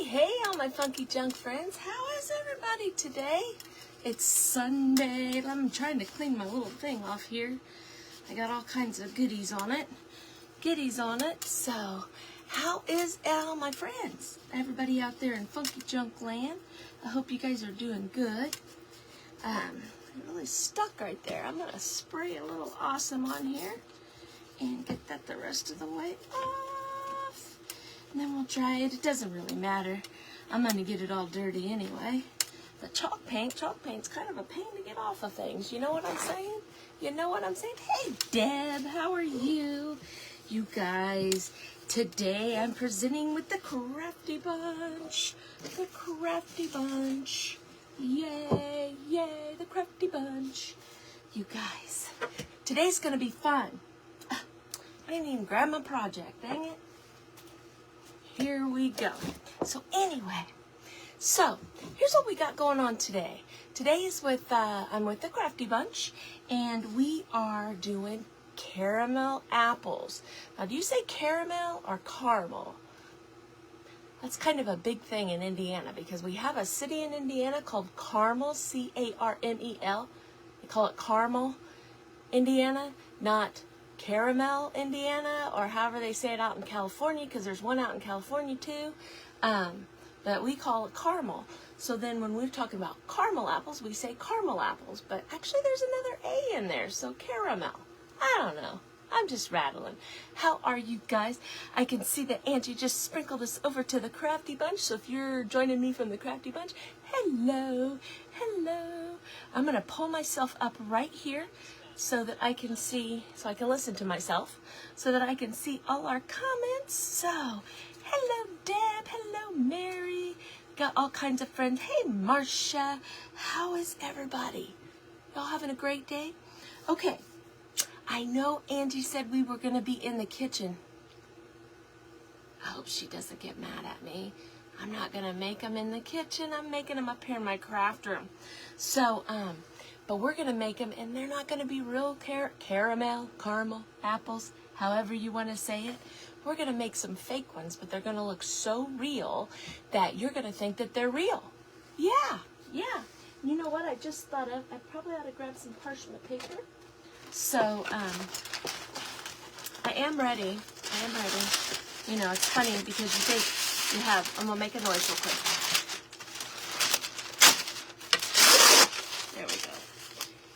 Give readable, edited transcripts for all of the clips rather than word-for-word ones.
Hey, all my funky junk friends. How is everybody today? It's Sunday. I'm trying to clean my little thing off here. I got all kinds of goodies on it. So, how is all my friends? Everybody out there in funky junk land. I hope you guys are doing good. It really stuck right there. I'm gonna spray a little awesome on here and get that the rest of the way off. And then we'll dry it. It doesn't really matter. I'm gonna get it all dirty anyway. But chalk paint's kind of a pain to get off of things. You know what I'm saying? Hey, Deb, how are you? You guys, today I'm presenting with the Crafty Bunch. The Crafty Bunch. Yay, yay, the Crafty Bunch. You guys, today's gonna be fun. I didn't even grab my project, dang it. Here we go. So anyway, here's what we got going on today. Today is I'm with the Crafty Bunch, and we are doing caramel apples. Now, do you say caramel or caramel? That's kind of a big thing in Indiana because we have a city in Indiana called Carmel, C-A-R-M-E-L. They call it Carmel, Indiana, not Caramel, Indiana, or however they say it out in California, because there's one out in California too. But we call it Carmel. So then when we're talking about caramel apples, we say caramel apples. But actually there's another A in there, so caramel. I don't know. I'm just rattling. How are you guys? I can see that Angie just sprinkled us over to the Crafty Bunch. So if you're joining me from the Crafty Bunch, hello, hello. I'm going to pull myself up right here so that I can see, so I can listen to myself, so that I can see all our comments. So, hello Deb, hello Mary, got all kinds of friends. Hey Marcia, how is everybody? Y'all having a great day? Okay. I know Angie said we were going to be in the kitchen. I hope she doesn't get mad at me. I'm not going to make them in the kitchen. I'm making them up here in my craft room. So, but we're going to make them, and they're not going to be real caramel apples, however you want to say it. We're going to make some fake ones, but they're going to look so real that you're going to think that they're real. Yeah. You know what I just thought of? I probably ought to grab some parchment paper. So, I am ready. You know, it's funny because you think you have, I'm going to make a noise real quick. There we go.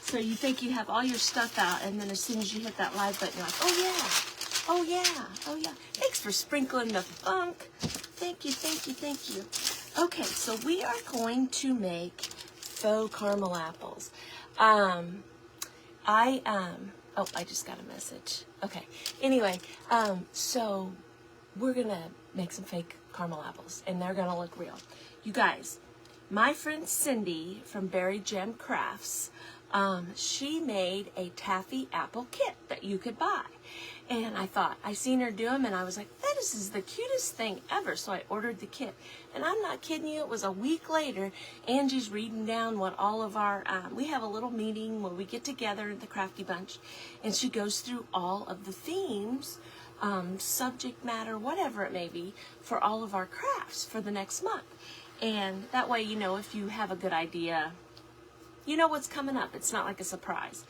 So you think you have all your stuff out, and then as soon as you hit that live button, you're like, oh yeah. Thanks for sprinkling the funk. Thank you. Okay, so we are going to make faux caramel apples. I just got a message. Okay. Anyway, so we're going to make some fake caramel apples, and they're going to look real. You guys, my friend Cindy from Berry Gem Crafts, she made a taffy apple kit that you could buy. And I seen her do them, and I was like, this is the cutest thing ever. So I ordered the kit. And I'm not kidding you, it was a week later, Angie's reading down what all of our, we have a little meeting where we get together at the Crafty Bunch, and she goes through all of the themes, subject matter, whatever it may be, for all of our crafts for the next month. And that way, you know, if you have a good idea, you know what's coming up. It's not like a surprise.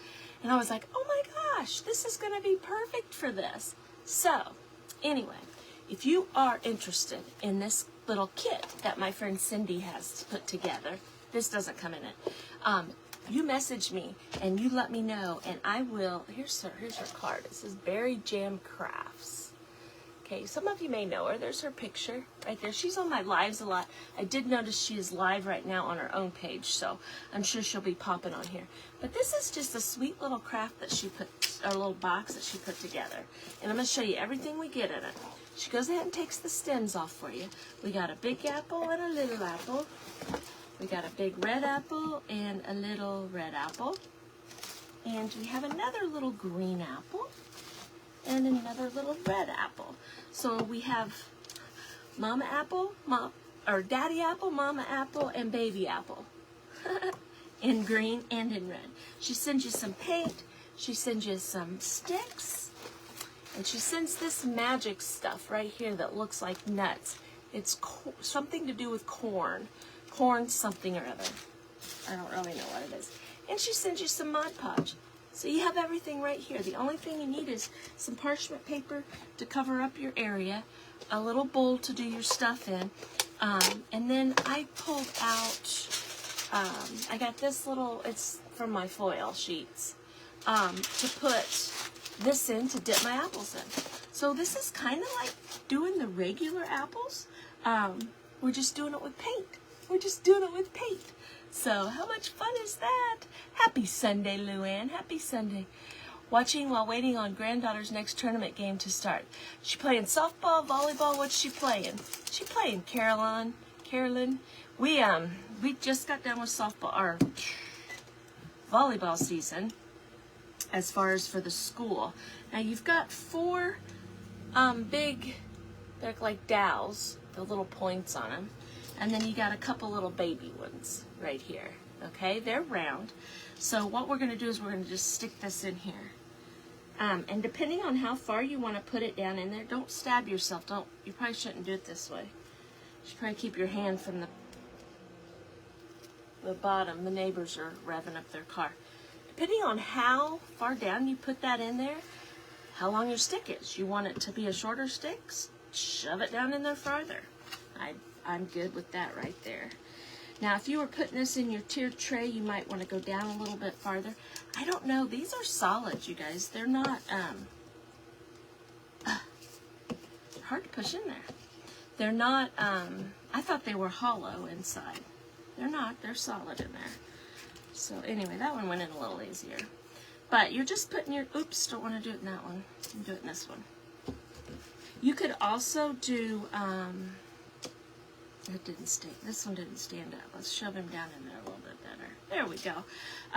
And I was like, oh my gosh, this is going to be perfect for this. So, anyway, if you are interested in this little kit that my friend Cindy has put together, this doesn't come in it, you message me and you let me know, and I will, here's her card. It says Berry Gem Crafts. Okay, some of you may know her. There's her picture right there. She's on my lives a lot. I did notice she is live right now on her own page, so I'm sure she'll be popping on here. But this is just a sweet little craft that she put, or a little box that she put together. And I'm going to show you everything we get in it. She goes ahead and takes the stems off for you. We got a big apple and a little apple. We got a big red apple and a little red apple. And we have another little green apple and another little red apple. So we have mama apple, daddy apple, mama apple, and baby apple. In green and in red. She sends you some paint, she sends you some sticks, and she sends this magic stuff right here that looks like nuts. It's something to do with corn. Corn something or other. I don't really know what it is. And she sends you some Mod Podge. So you have everything right here. The only thing you need is some parchment paper to cover up your area, a little bowl to do your stuff in, and then I pulled out, I got this little, it's from my foil sheets, to put this in to dip my apples in. So this is kind of like doing the regular apples. We're just doing it with paint. We're just doing it with paint. So how much fun is that? Happy Sunday, Luann. Happy Sunday. Watching while waiting on granddaughter's next tournament game to start. She playing softball, volleyball. What's she playing? She playing Carolyn. We just got done with softball or volleyball season as far as for the school. Now you've got 4 big, they're like dowels, the little points on them. And then you got a couple little baby ones right here. Okay, they're round. So what we're going to do is we're going to just stick this in here. And depending on how far you want to put it down in there, don't stab yourself. You probably shouldn't do it this way. You should probably keep your hand from the bottom. The neighbors are revving up their car. Depending on how far down you put that in there, how long your stick is. You want it to be a shorter stick? Shove it down in there farther. I'm good with that right there. Now, if you were putting this in your tiered tray, you might want to go down a little bit farther. I don't know. These are solid, you guys. They're not, hard to push in there. They're not, I thought they were hollow inside. They're not. They're solid in there. So anyway, that one went in a little easier. But you're just putting your, oops, don't want to do it in that one. You can do it in this one. You could also do, it didn't stay. This one didn't stand up. Let's shove him down in there a little bit better. There we go.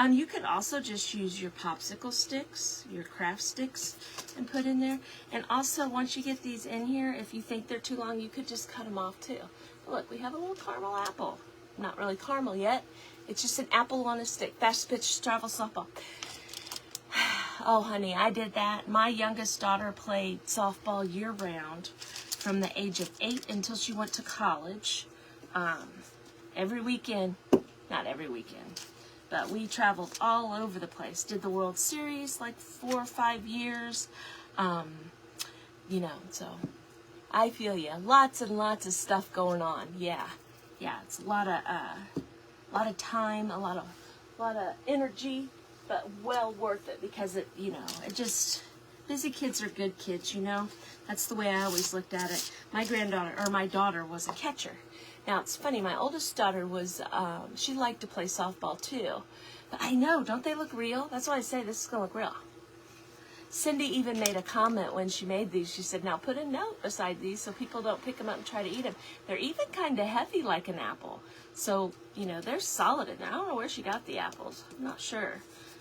You could also just use your popsicle sticks, your craft sticks, and put in there. And also, once you get these in here, if you think they're too long, you could just cut them off too. Look, we have a little caramel apple. Not really caramel yet. It's just an apple on a stick. Fast pitch travel softball. Oh, honey, I did that. My youngest daughter played softball year-round from the age of 8 until she went to college. Every weekend, not every weekend, but we traveled all over the place. Did the World Series like 4 or 5 years. You know, so I feel you. Lots and lots of stuff going on. Yeah, it's a lot of time, a lot of energy, but well worth it because it, you know, it just, busy kids are good kids, you know. That's the way I always looked at it. My daughter was a catcher. Now, it's funny, my oldest daughter was, she liked to play softball too. But I know, don't they look real? That's why I say this is going to look real. Cindy even made a comment when she made these. She said, now put a note beside these so people don't pick them up and try to eat them. They're even kind of heavy like an apple. So, you know, they're solid in there. I don't know where she got the apples. I'm not sure.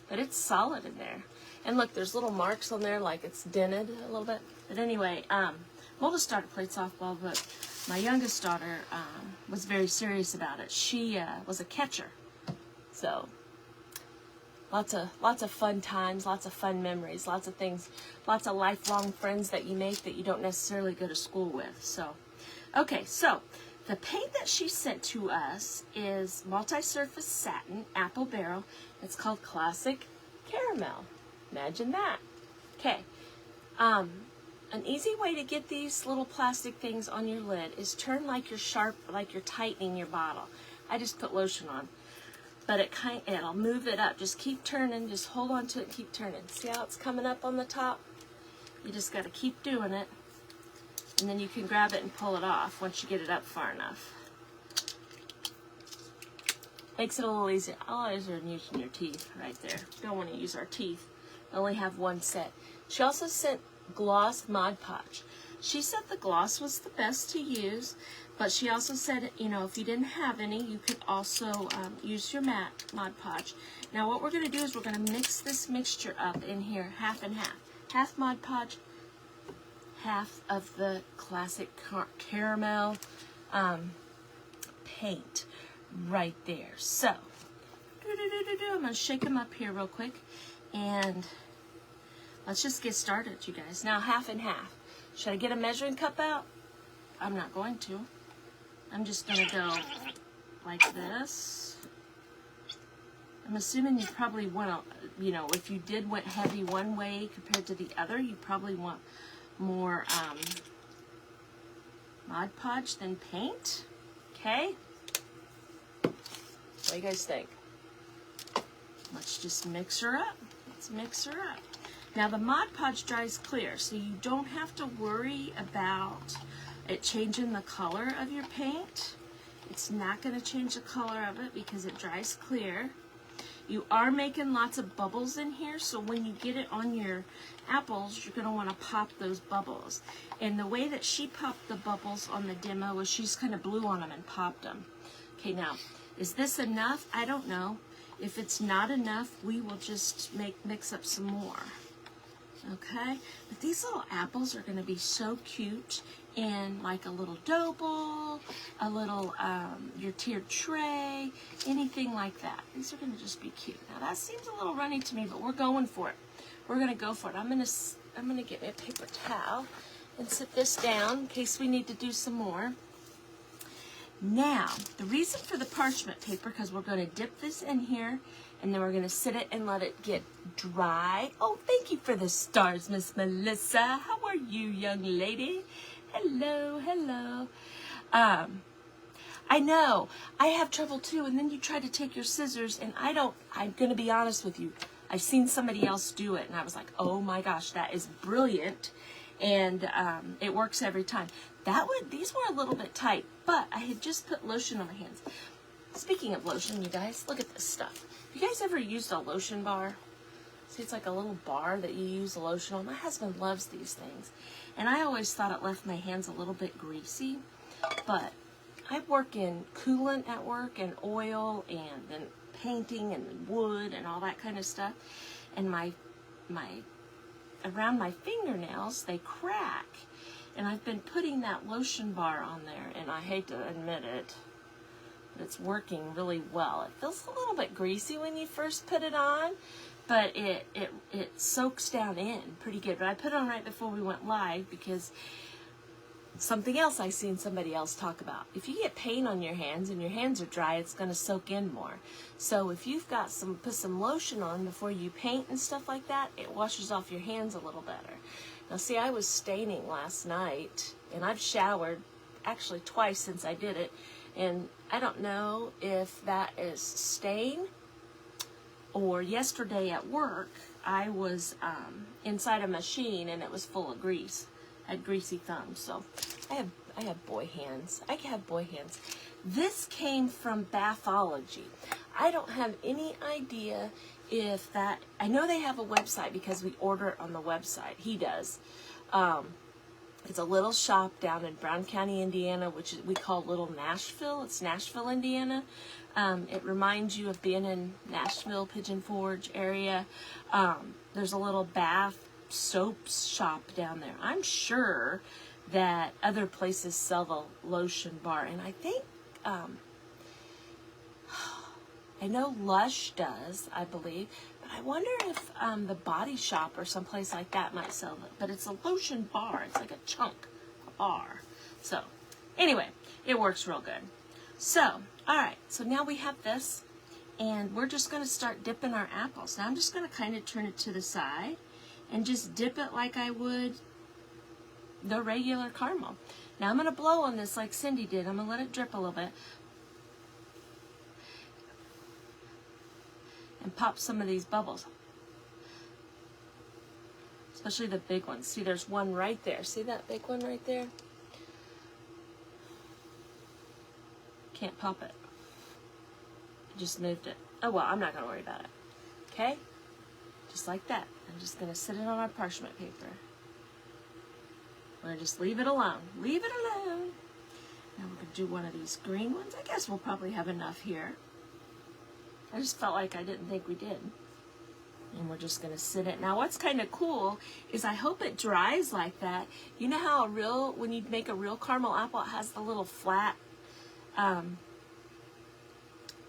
But it's solid in there. And look, there's little marks on there like it's dented a little bit. But anyway, my oldest daughter played softball, but my youngest daughter was very serious about it. She was a catcher. So lots of fun times, lots of fun memories, lots of things, lots of lifelong friends that you make that you don't necessarily go to school with. So, okay, so the paint that she sent to us is multi-surface satin apple barrel. It's called Classic Caramel. Imagine that. Okay. An easy way to get these little plastic things on your lid is turn like you're tightening your bottle. I just put lotion on. But it'll move it up. Just keep turning. Just hold on to it and keep turning. See how it's coming up on the top? You just got to keep doing it. And then you can grab it and pull it off once you get it up far enough. Makes it a little easier. All it is using your teeth right there. Don't want to use our teeth. I only have one set. She also sent gloss Mod Podge. She said the gloss was the best to use, but she also said, you know, if you didn't have any, you could also use your matte Mod Podge. Now what we're going to do is we're going to mix this mixture up in here, half and half. Half Mod Podge, half of the Classic Caramel paint right there. So, I'm going to shake them up here real quick, and let's just get started, you guys. Now, half and half. Should I get a measuring cup out? I'm not going to. I'm just going to go like this. I'm assuming you probably want to, you know, if you did went heavy one way compared to the other, you probably want more Mod Podge than paint. Okay? What do you guys think? Let's just mix her up. Let's mix her up. Now the Mod Podge dries clear, so you don't have to worry about it changing the color of your paint. It's not going to change the color of it because it dries clear. You are making lots of bubbles in here, so when you get it on your apples, you're going to want to pop those bubbles. And the way that she popped the bubbles on the demo was she just kind of blew on them and popped them. Okay, now, is this enough? I don't know. If it's not enough, we will just mix up some more. Okay? But these little apples are going to be so cute in like a little dough bowl, a little, your tiered tray, anything like that. These are going to just be cute. Now that seems a little runny to me, but we're going for it. We're going to go for it. I'm going to get me a paper towel and sit this down in case we need to do some more. Now, the reason for the parchment paper, because we're going to dip this in here, and then we're going to sit it and let it get dry. Oh, thank you for the stars, Miss Melissa. How are you, young lady? Hello, hello. I know, I have trouble too, and then you try to take your scissors, and I'm going to be honest with you. I've seen somebody else do it, and I was like, oh my gosh, that is brilliant, and it works every time. These were a little bit tight, but I had just put lotion on my hands. Speaking of lotion, you guys, look at this stuff. Have you guys ever used a lotion bar? See, it's like a little bar that you use the lotion on. My husband loves these things, and I always thought it left my hands a little bit greasy, but I work in coolant at work, and oil, and then painting, and wood, and all that kind of stuff, and around my fingernails, they crack. And I've been putting that lotion bar on there, and I hate to admit it, but it's working really well. It feels a little bit greasy when you first put it on, but it soaks down in pretty good. But I put it on right before we went live because something else I seen somebody else talk about. If you get paint on your hands and your hands are dry, it's going to soak in more. So if you've got put some lotion on before you paint and stuff like that, it washes off your hands a little better. Now see, I was staining last night, and I've showered actually twice since I did it, and I don't know if that is stain or yesterday at work I was inside a machine and it was full of grease. I had greasy thumbs, so I have boy hands. I have boy hands. This came from Bathology. I don't have any idea if that, I know they have a website because we order it on the website. He does. It's a little shop down in Brown County, Indiana, which we call Little Nashville. It's Nashville, Indiana. It reminds you of being in Nashville, Pigeon Forge area. There's a little bath soaps shop down there. I'm sure that other places sell the lotion bar, and I think I know Lush does, I believe, but I wonder if the Body Shop or someplace like that might sell it. But it's a lotion bar. It's like a chunk, a bar. So anyway, it works real good. So, all right, so now we have this, and we're just going to start dipping our apples. Now I'm just going to kind of turn it to the side and just dip it like I would the regular caramel. Now I'm going to blow on this like Cindy did. I'm going to let it drip a little bit. And pop some of these bubbles. Especially the big ones. See, there's one right there. See that big one right there? Can't pop it. I just moved it. Oh well, I'm not going to worry about it. Okay? Just like that. I'm just going to sit it on our parchment paper. We're going to just leave it alone. Leave it alone. Now we're going to do one of these green ones. I guess we'll probably have enough here. I just felt like I didn't think we did. And we're just going to sit it. Now what's kind of cool is I hope it dries like that. You know how when you make a real caramel apple, it has the little flat,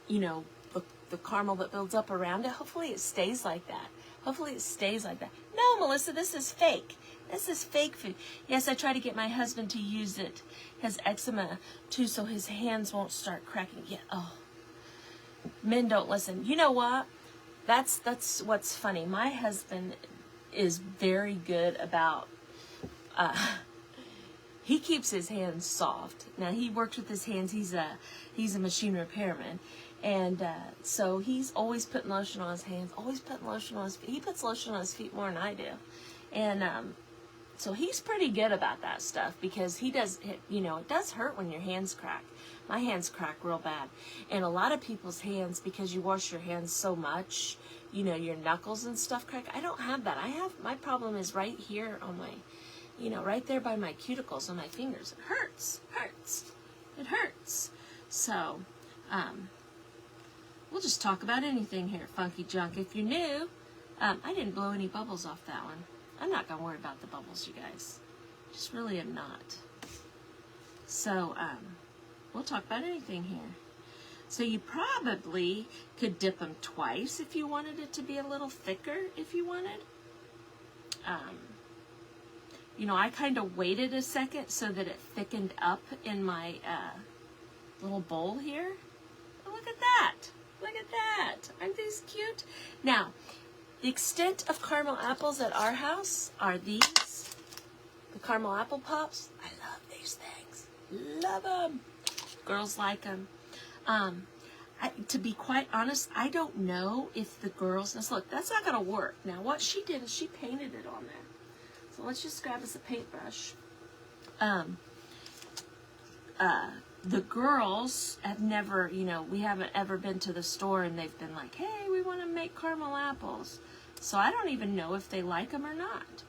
you know, the caramel that builds up around it. Hopefully it stays like that. Hopefully it stays like that. No, Melissa, this is fake. This is fake food. Yes, I try to get my husband to use it. He has eczema too, so his hands won't start cracking. Yeah. Oh, men don't listen. You know what? That's what's funny. My husband is very good about. He keeps his hands soft. Now he works with his hands. He's a machine repairman, and so he's always putting lotion on his hands. Always putting lotion on his feet. He puts lotion on his feet more than I do, and so he's pretty good about that stuff because he does. You know, it does hurt when your hands crack. My hands crack real bad, and a lot of people's hands, because you wash your hands so much, you know, your knuckles and stuff crack. I don't have that. My problem is right here on my, you know, right there by my cuticles on my fingers. It hurts. It hurts. So, we'll just talk about anything here, Funky Junk. If you're new, I didn't blow any bubbles off that one. I'm not gonna worry about the bubbles, you guys. Just really am not. So, we'll talk about anything here. So you probably could dip them twice if you wanted it to be a little thicker, if you wanted. You know, I kind of waited a second so that it thickened up in my little bowl here. Oh, look at that. Look at that. Aren't these cute? Now, the extent of caramel apples at our house are these. The caramel apple pops. I love these things. Love them. Girls like them. To be quite honest, I don't know if the girls... Now, look, that's not going to work. Now, what she did is she painted it on there. So let's just grab us a paintbrush. The girls have never, you know, we haven't ever been to the store and they've been like, hey, we want to make caramel apples. So I don't even know if they like them or not.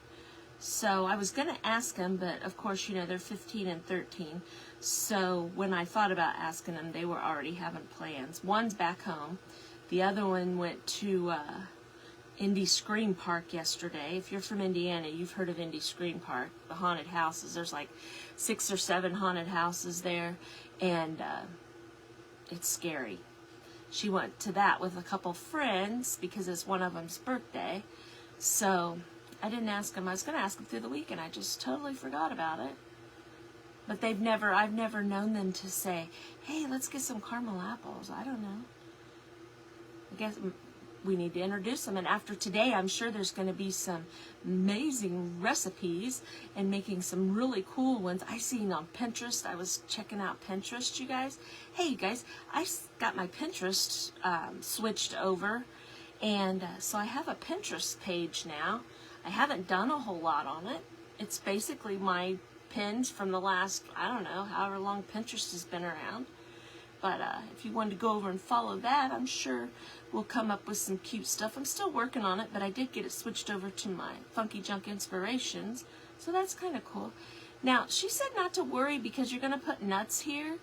So I was going to ask them, but of course, you know, they're 15 and 13. So when I thought about asking them, they were already having plans. One's back home. The other one went to Indy Scream Park yesterday. If you're from Indiana, you've heard of Indy Scream Park, the haunted houses. There's like 6 or 7 haunted houses there, and it's scary. She went to that with a couple friends because it's one of them's birthday. So I didn't ask them. I was going to ask them through the week, and I just totally forgot about it. But I've never known them to say, hey, let's get some caramel apples. I don't know. I guess we need to introduce them. And after today, I'm sure there's going to be some amazing recipes and making some really cool ones. I seen on Pinterest. I was checking out Pinterest, you guys. Hey, you guys, I got my Pinterest switched over. And so I have a Pinterest page now. I haven't done a whole lot on it. It's basically my pins from the last, I don't know, however long Pinterest has been around. But if you wanted to go over and follow that, I'm sure we'll come up with some cute stuff. I'm still working on it, but I did get it switched over to my Funky Junk Inspirations. So that's kind of cool. Now, she said not to worry because you're going to put nuts here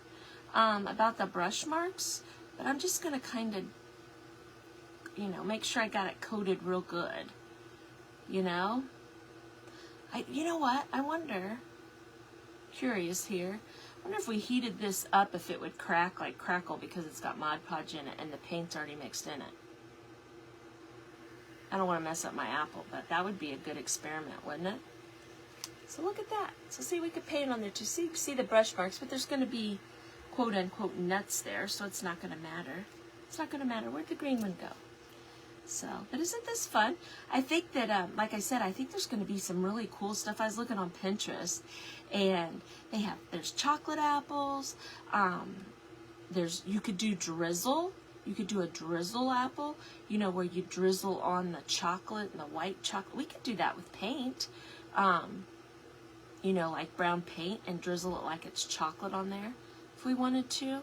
about the brush marks. But I'm just going to kind of, you know, make sure I got it coated real good. You know? You know what? I wonder, curious here, I wonder if we heated this up if it would crack like crackle because it's got Mod Podge in it and the paint's already mixed in it. I don't want to mess up my apple, but that would be a good experiment, wouldn't it? So look at that. So see, we could paint on there to see the brush marks, but there's going to be quote-unquote nuts there, so it's not going to matter. It's not going to matter. Where'd the green one go? So, but isn't this fun? I think that, like I said, I think there's going to be some really cool stuff. I was looking on Pinterest, and there's chocolate apples. You could do drizzle. You could do a drizzle apple, you know, where you drizzle on the chocolate and the white chocolate. We could do that with paint, you know, like brown paint and drizzle it like it's chocolate on there if we wanted to.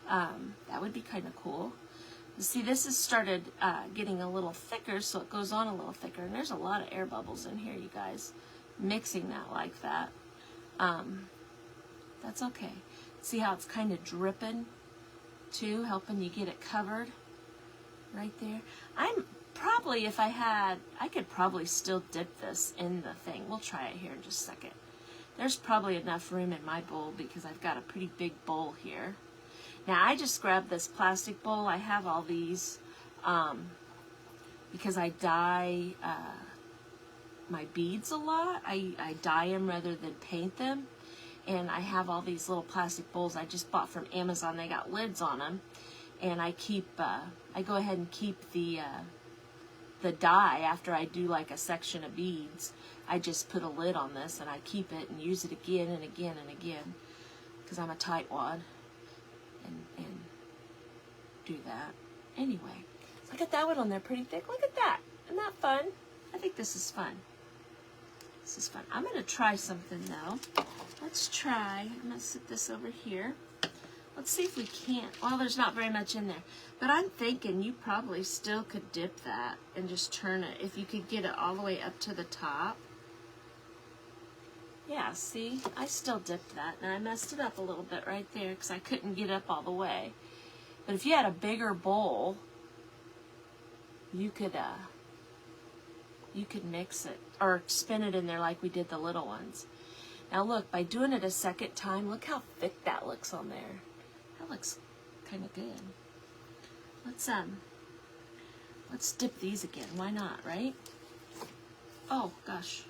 That would be kind of cool. See, this has started getting a little thicker, so it goes on a little thicker. And there's a lot of air bubbles in here, you guys. Mixing that like that. That's okay. See how it's kind of dripping, too, helping you get it covered right there. I'm probably, if I could probably still dip this in the thing. We'll try it here in just a second. There's probably enough room in my bowl because I've got a pretty big bowl here. Now, I just grabbed this plastic bowl. I have all these because I dye my beads a lot. I dye them rather than paint them. And I have all these little plastic bowls I just bought from Amazon. They got lids on them. And I keep, I go ahead and keep the dye after I do like a section of beads. I just put a lid on this and I keep it and use it again and again and again. Because I'm a tightwad. And do that. Anyway, so I got that one on there pretty thick. Look at that. Isn't that fun? I think this is fun. This is fun. I'm going to try something though. Let's try. I'm going to sit this over here. Let's see if we can't. Well, there's not very much in there. But I'm thinking you probably still could dip that and just turn it. If you could get it all the way up to the top. Yeah, see? I still dipped that. And I messed it up a little bit right there because I couldn't get up all the way. But if you had a bigger bowl, you could mix it or spin it in there like we did the little ones. Now look, by doing it a second time, look how thick that looks on there. That looks kind of good. Let's dip these again. Why not, right? Oh gosh,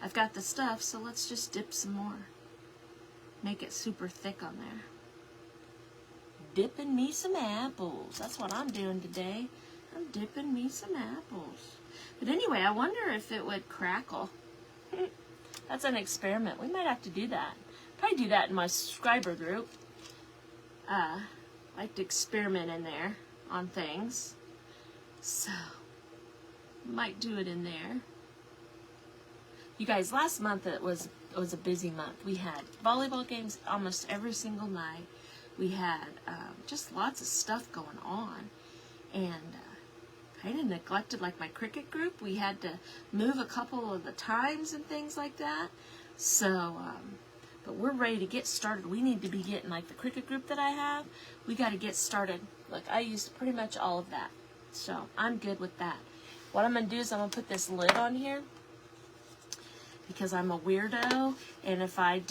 I've got the stuff, so let's just dip some more. Make it super thick on there. Dipping me some apples. That's what I'm doing today. I'm dipping me some apples. But anyway, I wonder if it would crackle. That's an experiment. We might have to do that. Probably do that in my subscriber group. Like to experiment in there on things. So, might do it in there. You guys, last month it was a busy month. We had volleyball games almost every single night. We had just lots of stuff going on. And kind of neglected like my cricket group. We had to move a couple of the times and things like that. So, but we're ready to get started. We need to be getting like the cricket group that I have. We got to get started. Look, I used pretty much all of that. So I'm good with that. What I'm going to do is I'm going to put this lid on here because I'm a weirdo. And if I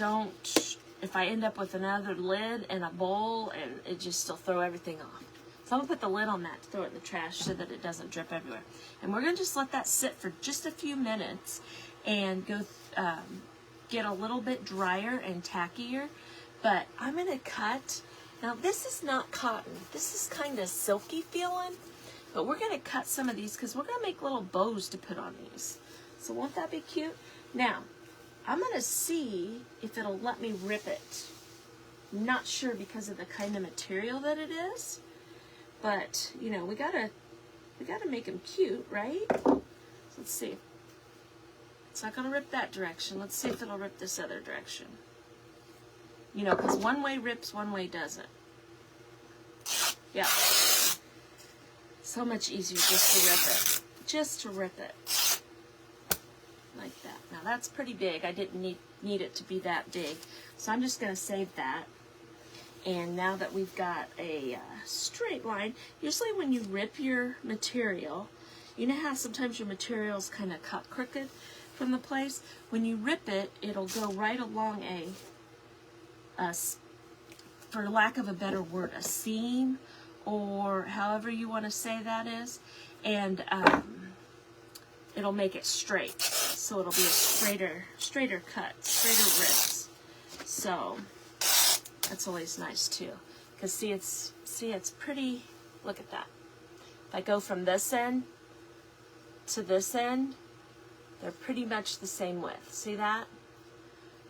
end up with another lid and a bowl, and it just still throw everything off. So I'm going to put the lid on that to throw it in the trash so that it doesn't drip everywhere. And we're going to just let that sit for just a few minutes and go get a little bit drier and tackier. But I'm going to cut. Now this is not cotton. This is kind of silky feeling. But we're going to cut some of these because we're going to make little bows to put on these. So won't that be cute? Now, I'm going to see if it'll let me rip it. I'm not sure because of the kind of material that it is. But, you know, we gotta make them cute, right? So let's see. It's not gonna rip that direction. Let's see if it'll rip this other direction. You know, because one way rips, one way doesn't. Yeah. So much easier just to rip it. Just to rip it. Like that. Now that's pretty big. I didn't need it to be that big. So I'm just gonna save that. And now that we've got a straight line, usually when you rip your material, you know how sometimes your material's kind of cut crooked from the place? When you rip it, it'll go right along for lack of a better word, a seam, or however you want to say that is. And it'll make it straight. So it'll be a straighter cut, straighter rips. So that's always nice too, because see it's pretty. Look at that. If I go from this end to this end, they're pretty much the same width. See that?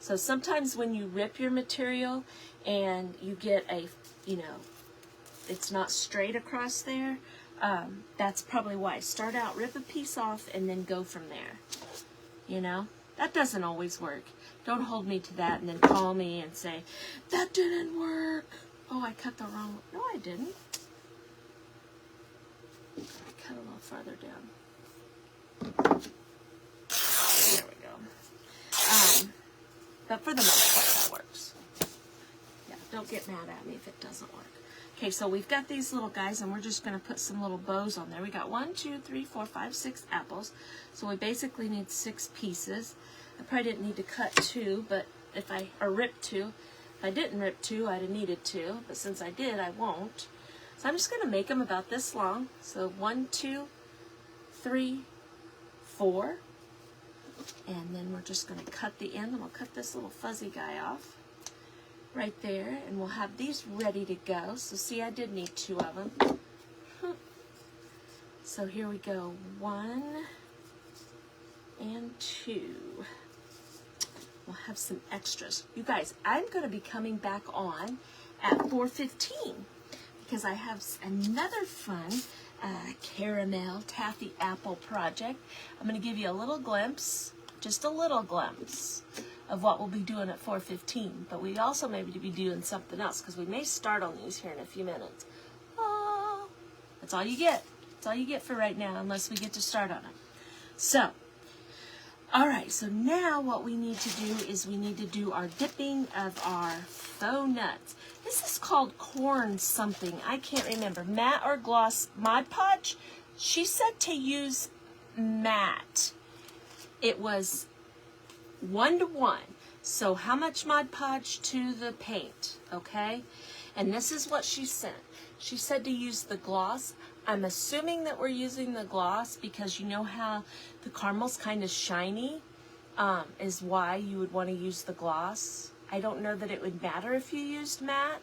So sometimes when you rip your material and you get a, you know, it's not straight across there, that's probably why. Start out, rip a piece off, and then go from there. You know, that doesn't always work. Don't hold me to that and then call me and say, that didn't work. Oh, I cut the wrong one. No, I didn't. I cut a little farther down. There we go. But for the most part, that works. Yeah, don't get mad at me if it doesn't work. Okay, so we've got these little guys, and we're just going to put some little bows on there. We got 1, 2, 3, 4, 5, 6 apples. So we basically need 6 pieces. I probably didn't need to cut 2, but or rip 2. If I didn't rip 2, I'd have needed 2, but since I did, I won't. So I'm just going to make them about this long. So 1, 2, 3, 4. And then we're just going to cut the end, and we'll cut this little fuzzy guy off right there, and we'll have these ready to go. So see, I did need 2 of them. So here we go, 1 and 2. We'll have some extras. You guys, I'm going to be coming back on at 4:15 because I have another fun caramel taffy apple project. I'm going to give you a little glimpse, just a little glimpse of what we'll be doing at 4:15. But we also may be doing something else because we may start on these here in a few minutes. Oh, that's all you get. That's all you get for right now unless we get to start on them. So, all right, so now what we need to do is we need to do our dipping of our faux nuts. This is called corn something. I can't remember. Matte or gloss Mod Podge? She said to use matte. It was 1:1. So how much Mod Podge to the paint, okay? And this is what she sent. She said to use the gloss. I'm assuming that we're using the gloss because you know how the caramel's kind of shiny, is why you would want to use the gloss. I don't know that it would matter if you used matte.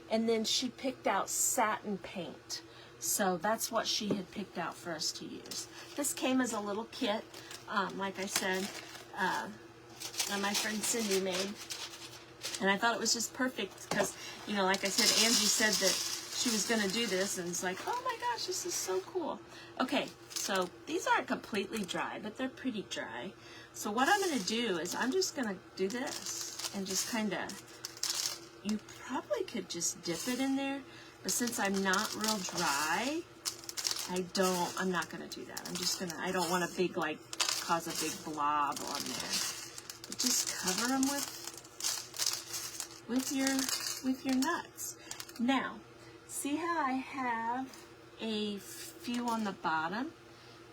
And then she picked out satin paint. So that's what she had picked out for us to use. This came as a little kit, like I said, that my friend Cindy made. And I thought it was just perfect because, you know, like I said, Angie said that she was going to do this, and it's like, oh my gosh, this is so cool. Okay, so these aren't completely dry, but they're pretty dry. So what I'm going to do is I'm just going to do this and just kind of, you probably could just dip it in there, but since I'm not real dry, I'm not going to do that. I'm just going to, I don't want a big, like, cause a big blob on there. But just cover them with your nuts. Now, see how I have a few on the bottom?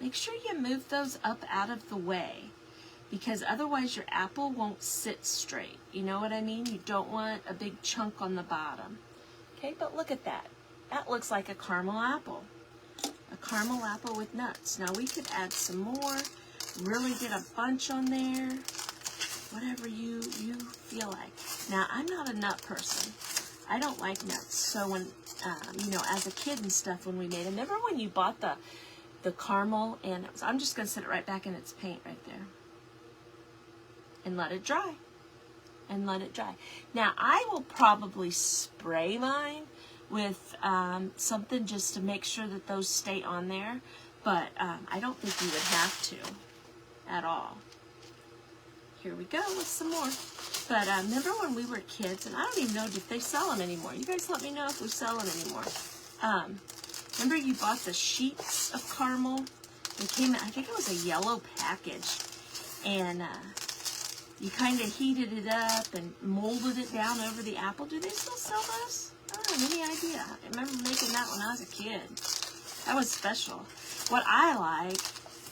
Make sure you move those up out of the way because otherwise your apple won't sit straight. You know what I mean? You don't want a big chunk on the bottom. Okay, but look at that. That looks like a caramel apple. A caramel apple with nuts. Now we could add some more, really get a bunch on there, whatever you feel like. Now, I'm not a nut person. I don't like nuts. So when, you know, as a kid and stuff, when we made them, remember when you bought the caramel, and I'm just going to set it right back in its paint right there. And let it dry. And let it dry. Now, I will probably spray mine with something just to make sure that those stay on there. But I don't think you would have to at all. Here we go with some more. But remember when we were kids, and I don't even know if they sell them anymore. You guys let me know if we sell them anymore. Remember you bought the sheets of caramel? It came, I think it was a yellow package. And you kind of heated it up and molded it down over the apple. Do they still sell those? I don't have any idea. I remember making that when I was a kid. That was special. What I like,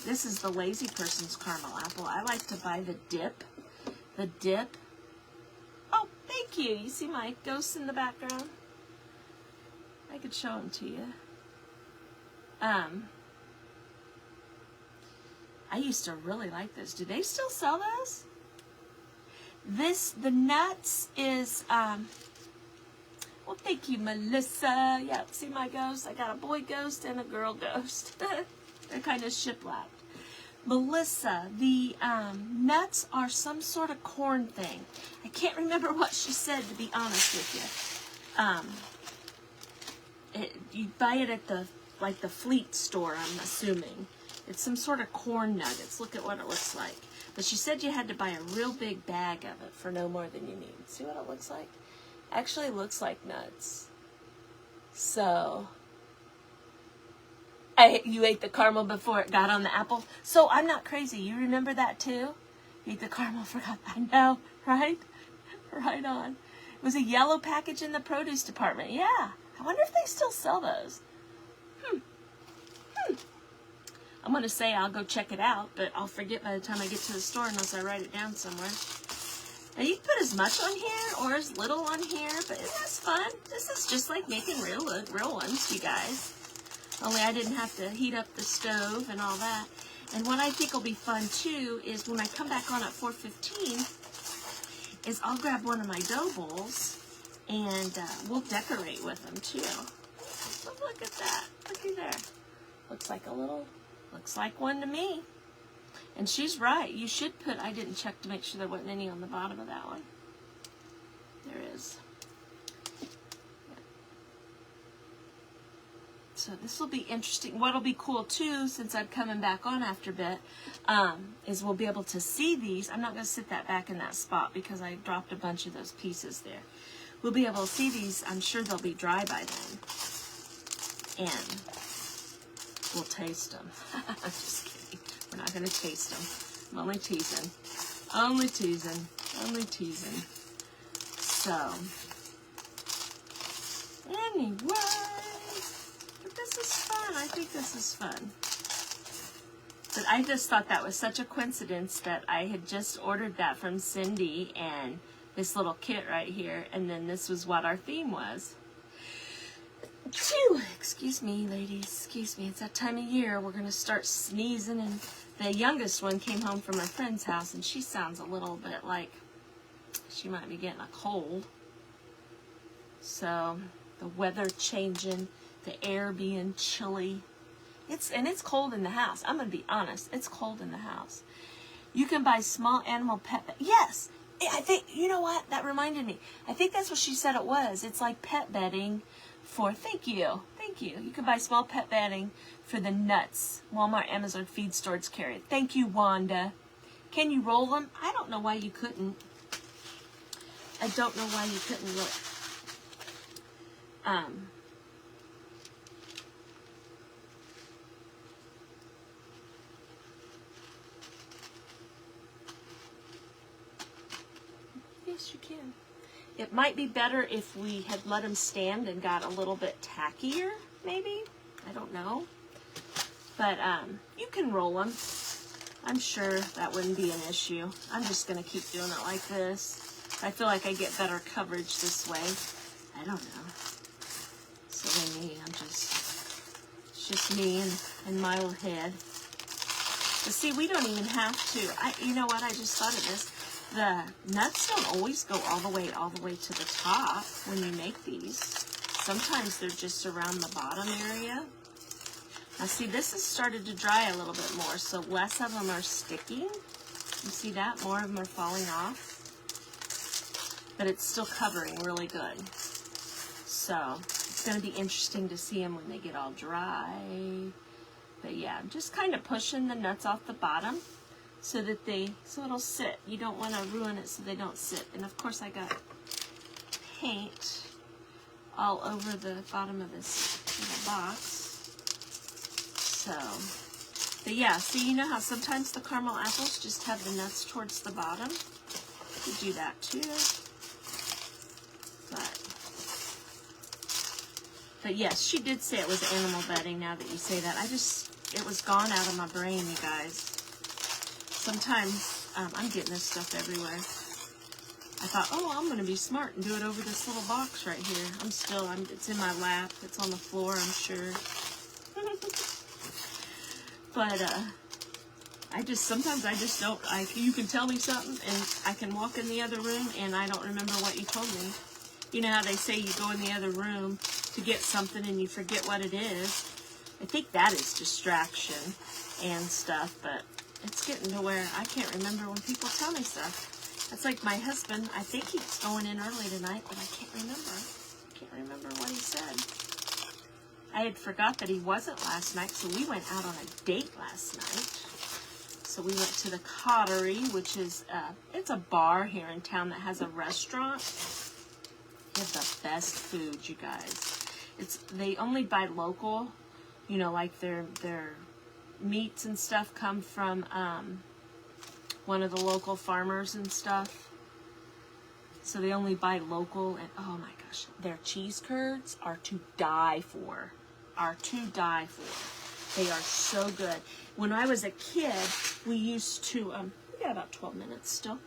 this is the lazy person's caramel apple. I like to buy the dip. The dip. Oh, thank you. You see my ghosts in the background? I could show them to you. I used to really like this. Do they still sell those? The nuts is, well, thank you, Melissa. Yeah, see my ghost? I got a boy ghost and a girl ghost. They're kind of shiplapped. Melissa, the nuts are some sort of corn thing. I can't remember what she said, to be honest with you. You buy it at the Fleet store, I'm assuming. It's some sort of corn nuggets. Look at what it looks like. But she said you had to buy a real big bag of it for no more than you need. See what it looks like? Actually looks like nuts. So, you ate the caramel before it got on the apple. So I'm not crazy. You remember that too? You ate the caramel, forgot. I know, right? Right on. It was a yellow package in the produce department. Yeah. I wonder if they still sell those. I'm going to say I'll go check it out, but I'll forget by the time I get to the store unless I write it down somewhere. Now you can put as much on here or as little on here, but that's fun. This is just like making real ones, you guys. Only I didn't have to heat up the stove and all that. And what I think will be fun too is when I come back on at 4:15, is I'll grab one of my dough bowls and we'll decorate with them too. So look at that. Looky there. Looks like one to me. And she's right. You should put, I didn't check to make sure there wasn't any on the bottom of that one. There is. Yeah. So this will be interesting. What'll be cool too, since I'm coming back on after a bit, is we'll be able to see these. I'm not going to sit that back in that spot because I dropped a bunch of those pieces there. We'll be able to see these. I'm sure they'll be dry by then. And we'll taste them. I'm just kidding. We're not going to taste them. I'm only teasing. Only teasing. Only teasing. So, anyway, but this is fun. I think this is fun. But I just thought that was such a coincidence that I had just ordered that from Cindy and this little kit right here, and then this was what our theme was. Phew, excuse me, ladies, excuse me. It's that time of year. We're going to start sneezing, and the youngest one came home from her friend's house, and she sounds a little bit like she might be getting a cold. So, the weather changing, the air being chilly. It's cold in the house. I'm going to be honest. It's cold in the house. You can buy small animal pet bed. Yes, I think, you know what? That reminded me. I think that's what she said it was. It's like pet bedding. Thank you. You can buy small pet bedding for the nuts. Walmart, Amazon, feed stores carry it. Thank you, Wanda. Can you roll them? I don't know why you couldn't. I don't know why you couldn't look. Yes, you can. It might be better if we had let them stand and got a little bit tackier, maybe. I don't know. But you can roll them. I'm sure that wouldn't be an issue. I'm just going to keep doing it like this. I feel like I get better coverage this way. I don't know. Silly me. It's just me and my little head. But see, we don't even have to. You know what? I just thought of this. The nuts don't always go all the way to the top when you make these. Sometimes they're just around the bottom area. Now see, this has started to dry a little bit more, so less of them are sticking. You see that? More of them are falling off. But it's still covering really good. So it's going to be interesting to see them when they get all dry. But yeah, I'm just kind of pushing the nuts off the bottom so it'll sit. You don't want to ruin it so they don't sit. And of course I got paint all over the bottom of this little box. So, but yeah, see, you know how sometimes the caramel apples just have the nuts towards the bottom? You do that too. But yes, she did say it was animal bedding now that you say that. It was gone out of my brain, you guys. Sometimes I'm getting this stuff everywhere. I thought, oh, I'm going to be smart and do it over this little box right here. It's in my lap. It's on the floor, I'm sure. But sometimes I just don't. You can tell me something and I can walk in the other room and I don't remember what you told me. You know how they say you go in the other room to get something and you forget what it is? I think that is distraction and stuff, but it's getting to where I can't remember when people tell me stuff. That's like my husband. I think he's going in early tonight, but I can't remember. I can't remember what he said. I had forgot that he wasn't last night, so we went out on a date last night. So we went to the Cottery, which is, it's a bar here in town that has a restaurant. They have the best food, you guys. They only buy local, you know, like their meats and stuff come from one of the local farmers and stuff. So they only buy local, and oh my gosh, their cheese curds are to die for. They are so good. When I was a kid, we used to, we got about 12 minutes still.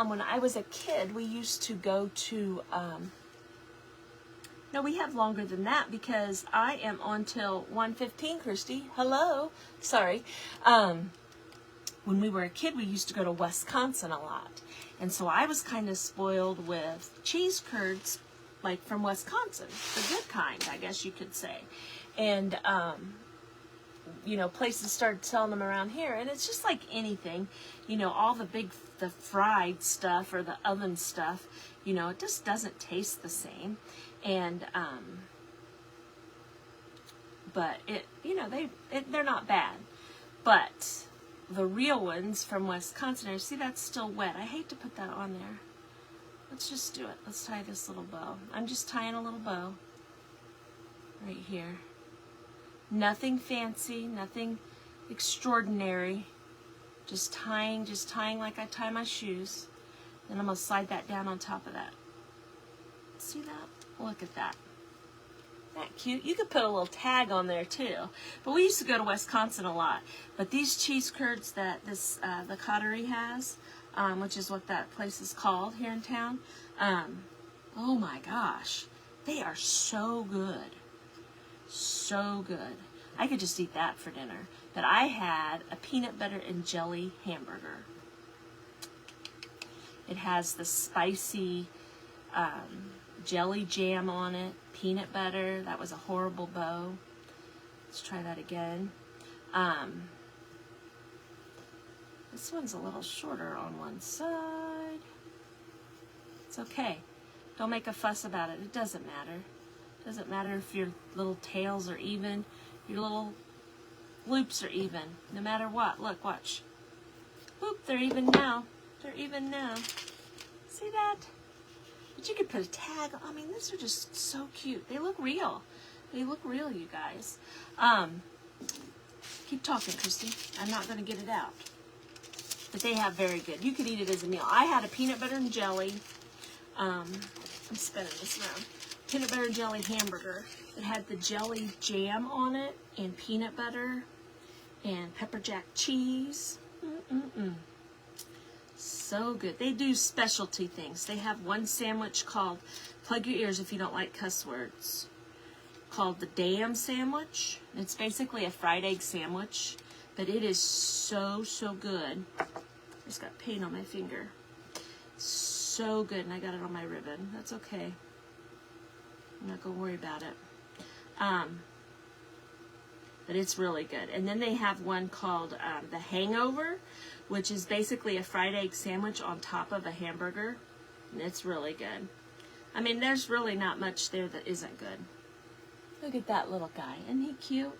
When I was a kid, we used to go to, No, we have longer than that because I am on till 1:15, Christy. Hello. Sorry. When we were a kid, we used to go to Wisconsin a lot. And so I was kind of spoiled with cheese curds, like from Wisconsin, the good kind, I guess you could say. And, you know, places started selling them around here. And it's just like anything, you know, all the fried stuff or the oven stuff, you know, it just doesn't taste the same. And, but it, you know, they're not bad. But the real ones from Wisconsin, see that's still wet. I hate to put that on there. Let's just do it. Let's tie this little bow. I'm just tying a little bow right here. Nothing fancy, nothing extraordinary. Just tying like I tie my shoes. Then I'm going to slide that down on top of that. See that? Look at that. Isn't that cute? You could put a little tag on there too. But we used to go to Wisconsin a lot. But these cheese curds that this the Cottery has, which is what that place is called here in town, oh my gosh, they are so good. So good. I could just eat that for dinner. But I had a peanut butter and jelly hamburger. It has the spicy jelly jam on it, peanut butter. That was a horrible bow. Let's try that again. This one's a little shorter on one side. It's okay. Don't make a fuss about it. It doesn't matter. It doesn't matter if your little tails are even, your little loops are even, no matter what. Look, watch. Whoop, they're even now. They're even now. See that? But you could put a tag. I mean, these are just so cute. They look real. They look real, you guys. Keep talking, Christy. I'm not going to get it out. But they have very good. You could eat it as a meal. I had a peanut butter and jelly. I'm spinning this around. Peanut butter and jelly hamburger. It had the jelly jam on it and peanut butter and pepper jack cheese. So good. They do specialty things. They have one sandwich called, plug your ears if you don't like cuss words, called the Damn Sandwich. It's basically a fried egg sandwich, but it is so, so good. I just got paint on my finger. So good, and I got it on my ribbon. That's okay. I'm not going to worry about it. But it's really good. And then they have one called the Hangover, which is basically a fried egg sandwich on top of a hamburger. And it's really good. I mean, there's really not much there that isn't good. Look at that little guy. Isn't he cute?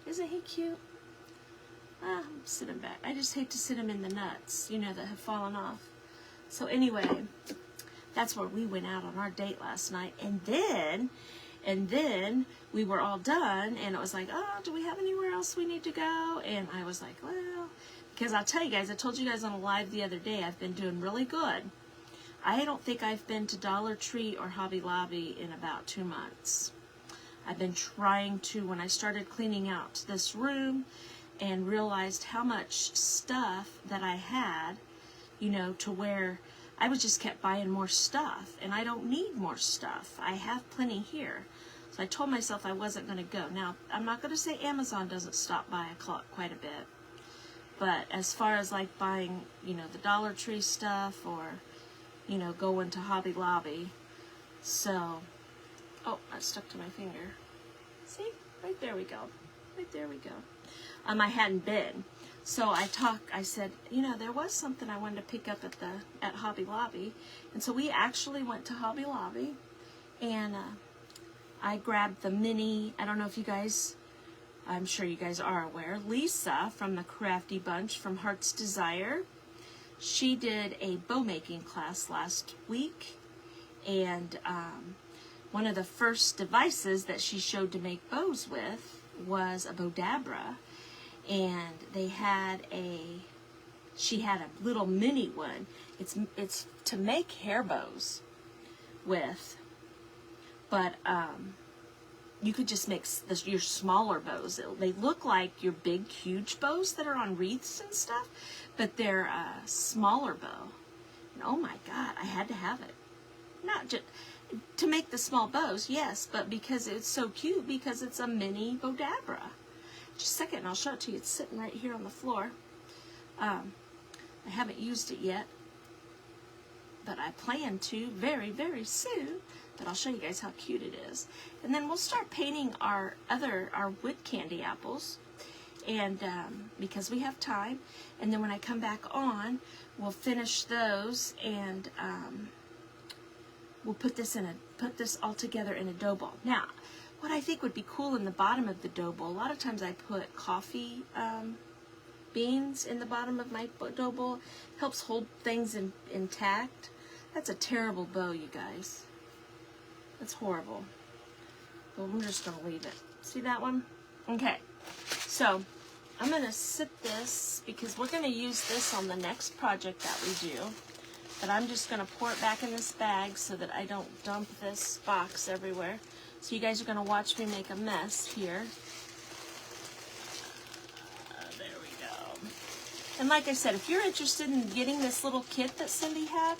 Isn't he cute? I'm sitting back. I just hate to sit him in the nuts, you know, that have fallen off. So anyway, that's where we went out on our date last night. And then we were all done, and it was like, oh, do we have anywhere else we need to go? And I was like, well, because I'll tell you guys, I told you guys on a live the other day, I've been doing really good. I don't think I've been to Dollar Tree or Hobby Lobby in about 2 months. I've been trying to, when I started cleaning out this room and realized how much stuff that I had, you know, to where I was just kept buying more stuff, and I don't need more stuff. I have plenty here. So I told myself I wasn't going to go. Now, I'm not going to say Amazon doesn't stop by quite a bit. But as far as like buying, you know, the Dollar Tree stuff or, you know, going to Hobby Lobby. So, oh, I stuck to my finger. See? Right there we go. Right there we go. I hadn't been. So I said, you know, there was something I wanted to pick up at Hobby Lobby. And so we actually went to Hobby Lobby, and I grabbed the mini, I don't know if you guys, I'm sure you guys are aware, Lisa from the Crafty Bunch from Heart's Desire. She did a bow making class last week, and one of the first devices that she showed to make bows with was a Bowdabra. And she had a little mini one. It's to make hair bows with, but you could just make your smaller bows. They look like your big, huge bows that are on wreaths and stuff, but they're a smaller bow. And oh my God, I had to have it. to make the small bows, yes, but because it's so cute, because it's a mini Bodabra. Just a second and I'll show it to you. It's sitting right here on the floor. I haven't used it yet, but I plan to very, very soon. But I'll show you guys how cute it is. And then we'll start painting our wood candy apples, and because we have time. And then when I come back on, we'll finish those, and we'll put this all together in a dough ball. Now, what I think would be cool in the bottom of the dough bowl, a lot of times I put coffee beans in the bottom of my dough bowl. Helps hold things intact. That's a terrible bow, you guys. That's horrible. But I'm just going to leave it. See that one? Okay. So, I'm going to sit this, because we're going to use this on the next project that we do. But I'm just going to pour it back in this bag so that I don't dump this box everywhere. So you guys are going to watch me make a mess here. There we go. And like I said, if you're interested in getting this little kit that Cindy had,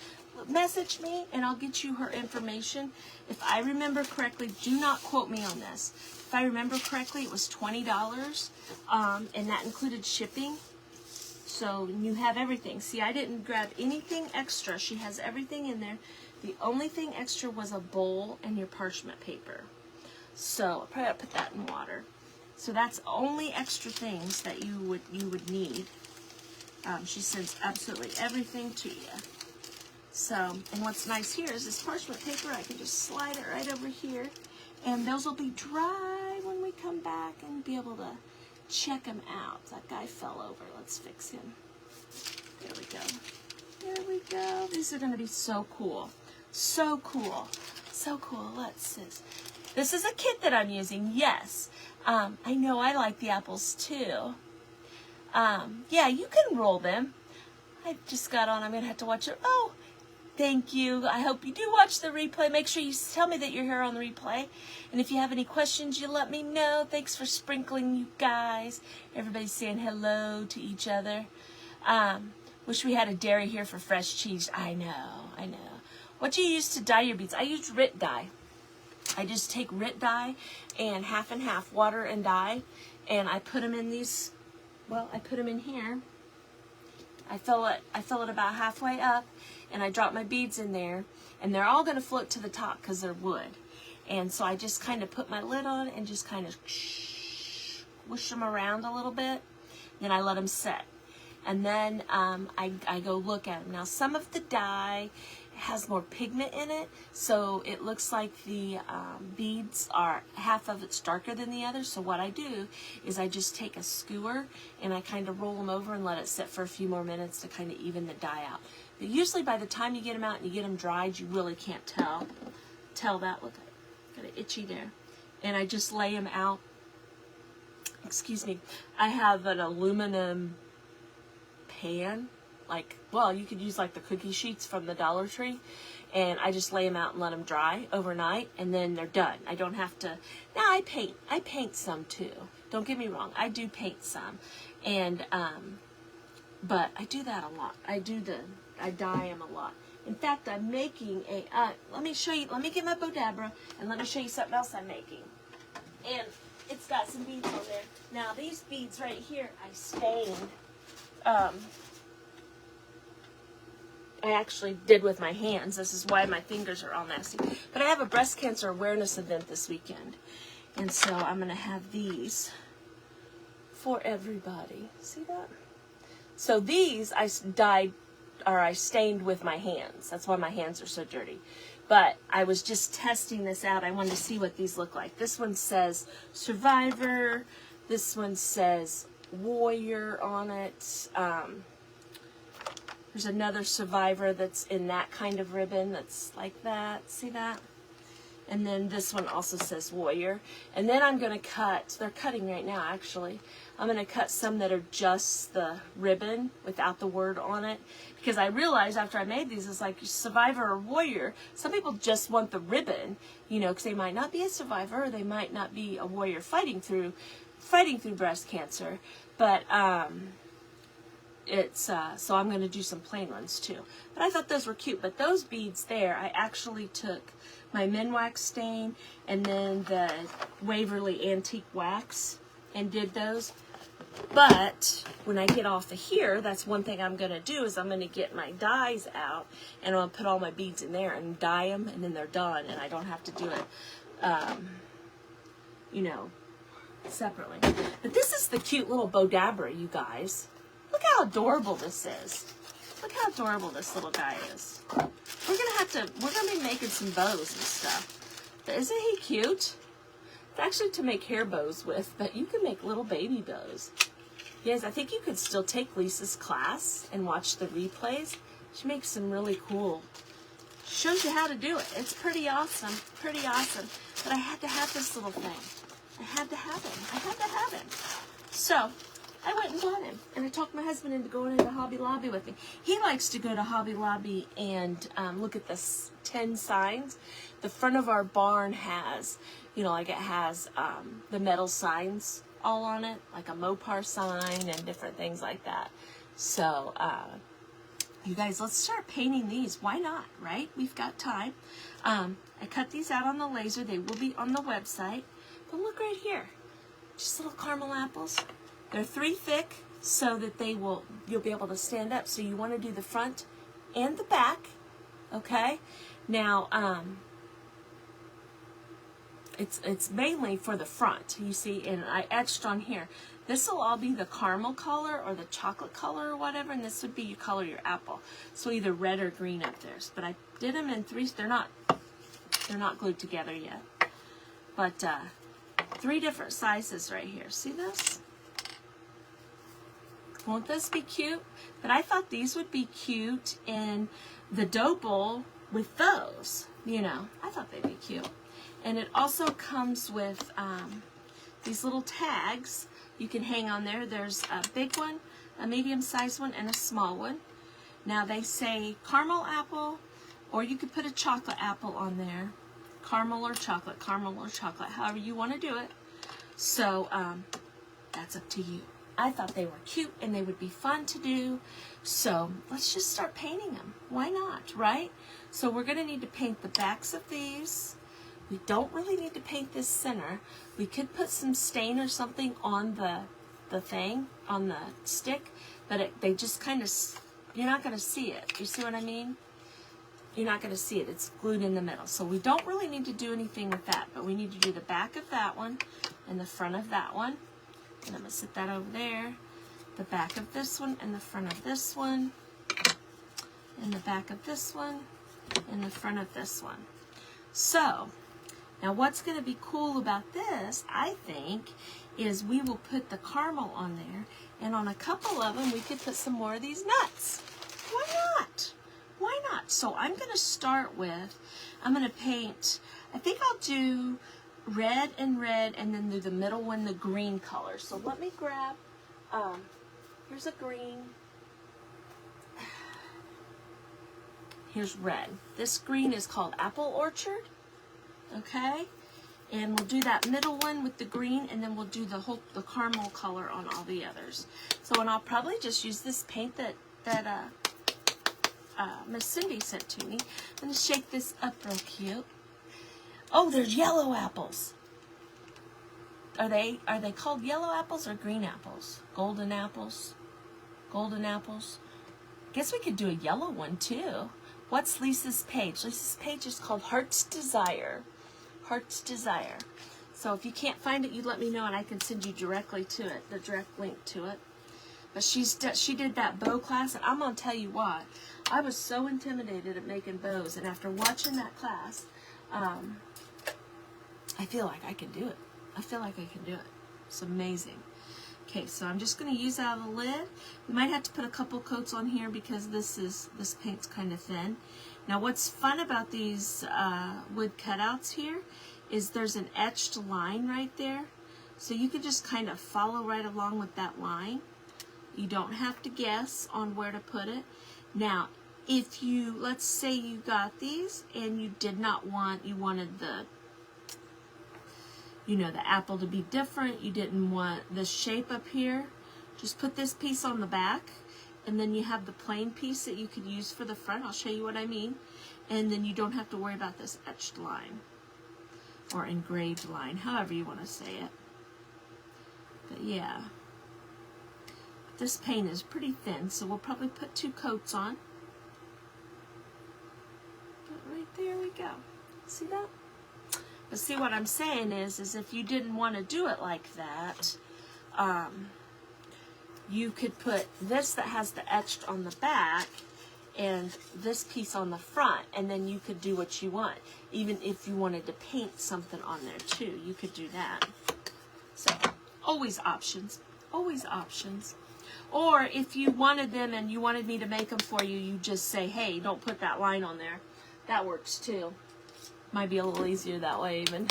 message me and I'll get you her information. If I remember correctly, do not quote me on this. If I remember correctly, it was $20, and that included shipping. So you have everything. See, I didn't grab anything extra. She has everything in there. The only thing extra was a bowl and your parchment paper. So I'll probably put that in water. So that's only extra things that you would need. She sends absolutely everything to you. So, and what's nice here is this parchment paper. I can just slide it right over here, and those will be dry when we come back and be able to check them out. That guy fell over. Let's fix him. There we go. There we go. These are going to be so cool. So cool. So cool. Let's see. This is a kit that I'm using. Yes. I know I like the apples too. Yeah, you can roll them. I just got on. I'm going to have to watch it. Oh, thank you. I hope you do watch the replay. Make sure you tell me that you're here on the replay. And if you have any questions, you let me know. Thanks for sprinkling, you guys. Everybody's saying hello to each other. Wish we had a dairy here for fresh cheese. I know, I know. What do you use to dye your beads? I use RIT dye. I just take RIT dye and half, water and dye. And I put them in these, well, I put them in here. I fill it about halfway up, and I drop my beads in there, and they're all going to float to the top because they're wood. And so I just kind of put my lid on and just kind of whoosh them around a little bit. Then I let them set. And then I go look at them. Now, some of the dye has more pigment in it, so it looks like the beads are, half of it's darker than the other. So what I do is I just take a skewer and I kind of roll them over and let it sit for a few more minutes to kind of even the dye out. But usually by the time you get them out and you get them dried, you really can't tell that. Look, I got it itchy there. And I just lay them out. Excuse me. I have an aluminum pan. Like, well, you could use like the cookie sheets from the Dollar Tree, and I just lay them out and let them dry overnight, and then they're done. I don't have to. Now I paint some too. Don't get me wrong, I do paint some, and but I do that a lot. I dye them a lot. In fact, I'm making a. Let me show you. Let me get my Bodabra, and let me show you something else I'm making. And it's got some beads on there. Now these beads right here, I stained. I actually did with my hands. This is why my fingers are all nasty. But I have a breast cancer awareness event this weekend. And so I'm going to have these for everybody. See that? So these I dyed, or I stained with my hands. That's why my hands are so dirty. But I was just testing this out. I wanted to see what these look like. This one says Survivor. This one says Warrior on it. There's another Survivor that's in that kind of ribbon that's like that. See that? And then this one also says Warrior. And then I'm going to cut, they're cutting right now actually, I'm going to cut some that are just the ribbon without the word on it. Because I realized after I made these, it's like Survivor or Warrior. Some people just want the ribbon, you know, because they might not be a survivor or they might not be a warrior fighting through breast cancer. But, so I'm going to do some plain ones too. But I thought those were cute. But those beads there, I actually took my Minwax stain and then the Waverly Antique Wax and did those. But when I get off of here, that's one thing I'm going to do is I'm going to get my dyes out and I'm going to put all my beads in there and dye them, and then they're done and I don't have to do it, you know, separately. But this is the cute little Bodabra, you guys. Look how adorable this is. Look how adorable this little guy is. We're gonna be making some bows and stuff. But isn't he cute? It's actually to make hair bows with, but you can make little baby bows. Yes, I think you could still take Lisa's class and watch the replays. She makes some really cool, shows you how to do it. It's pretty awesome, pretty awesome. But I had to have this little thing. I had to have him. I had to have him. So I went and bought him, and I talked my husband into going into Hobby Lobby with me. He likes to go to Hobby Lobby and look at the 10 signs. The front of our barn has, you know, like it has the metal signs all on it, like a Mopar sign and different things like that. So, you guys, let's start painting these. Why not, right? We've got time. I cut these out on the laser. They will be on the website. But look right here. Just little caramel apples. They're 3 thick so that you'll be able to stand up. So you want to do the front and the back, okay? Now, it's mainly for the front, you see, and I etched on here. This will all be the caramel color or the chocolate color or whatever, and this would be you color your apple. So either red or green up there. But I did them in 3, they're not glued together yet. But 3 different sizes right here. See this? Won't this be cute? But I thought these would be cute in the dough bowl with those. You know, I thought they'd be cute. And it also comes with these little tags you can hang on there. There's a big one, a medium-sized one, and a small one. Now they say caramel apple, or you could put a chocolate apple on there. Caramel or chocolate, however you want to do it. So that's up to you. I thought they were cute and they would be fun to do. So let's just start painting them. Why not, right? So we're going to need to paint the backs of these. We don't really need to paint this center. We could put some stain or something on the thing, on the stick, but they just kind of, you're not going to see it. You see what I mean? You're not going to see it. It's glued in the middle. So we don't really need to do anything with that, but we need to do the back of that one and the front of that one. And I'm going to set that over there. The back of this one and the front of this one. And the back of this one and the front of this one. So, now what's going to be cool about this, I think, is we will put the caramel on there. And on a couple of them, we could put some more of these nuts. Why not? Why not? So I'm going to start with, I'm going to paint, I think I'll do red, and then do the middle one, the green color. So let me grab, here's a green, here's red. This green is called Apple Orchard, okay? And we'll do that middle one with the green, and then we'll do the caramel color on all the others. So, and I'll probably just use this paint that Miss Cindy sent to me. I'm going to shake this up real cute. Oh, there's yellow apples. Are they called yellow apples or green apples? Golden apples? Golden apples? Guess we could do a yellow one too. What's Lisa's page? Lisa's page is called Heart's Desire. Heart's Desire. So if you can't find it, you let me know and I can send you directly to it, the direct link to it. But she did that bow class, and I'm going to tell you why. I was so intimidated at making bows, and after watching that class, I feel like I can do it. I feel like I can do it. It's amazing. Okay, so I'm just going to use out of the lid. We might have to put a couple coats on here because this paint's kind of thin. Now what's fun about these wood cutouts here is there's an etched line right there. So you can just kind of follow right along with that line. You don't have to guess on where to put it. Now, if you, let's say you got these and you did not want, you wanted the, you know, the apple to be different, you didn't want the shape up here, just put this piece on the back, and then you have the plain piece that you could use for the front. I'll show you what I mean. And then you don't have to worry about this etched line or engraved line, however you want to say it. But yeah, this paint is pretty thin, so we'll probably put 2 coats on. But right there we go. See that? But see, what I'm saying is if you didn't want to do it like that, you could put this that has the etched on the back and this piece on the front, and then you could do what you want. Even if you wanted to paint something on there too, you could do that. So always options, always options. Or if you wanted them and you wanted me to make them for you, you just say, hey, don't put that line on there. That works too. Might be a little easier that way even.